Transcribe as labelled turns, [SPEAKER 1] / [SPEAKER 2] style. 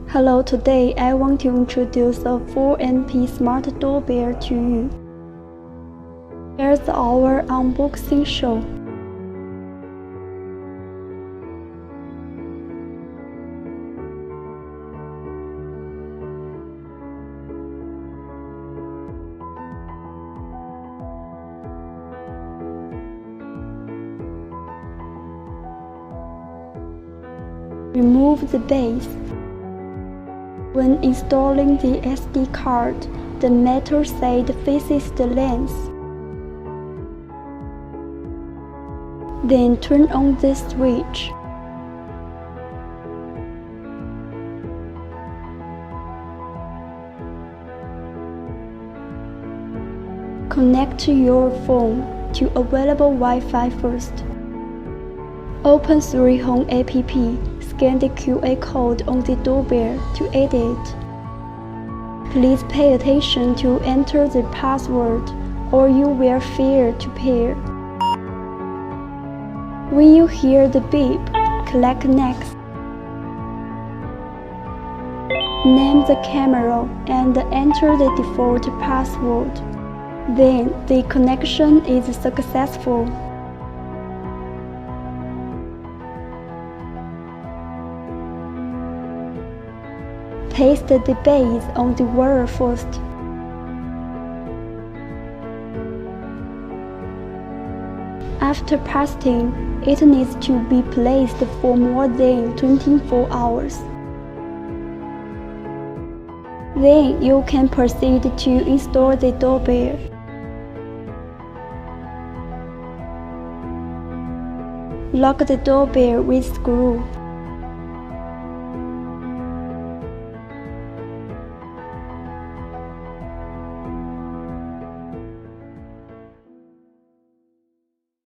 [SPEAKER 1] Hello, today I want to introduce a 4MP smart doorbell to you. Here's our unboxing show. Remove the base. When installing the SD card, the metal side faces the lens. Then turn on the switch. Connect your phone to available Wi-Fi first. Open 3Home app. Scan the QR code on the doorbell to add it. Please pay attention to enter the password or you will fail to pair. When you hear the beep, click Next. Name the camera and enter the default password. Then the connection is successful. Paste the base on the wall first. After pasting, it needs to be placed for more than 24 hours. Then you can proceed to install the doorbell. Lock the doorbell with screw.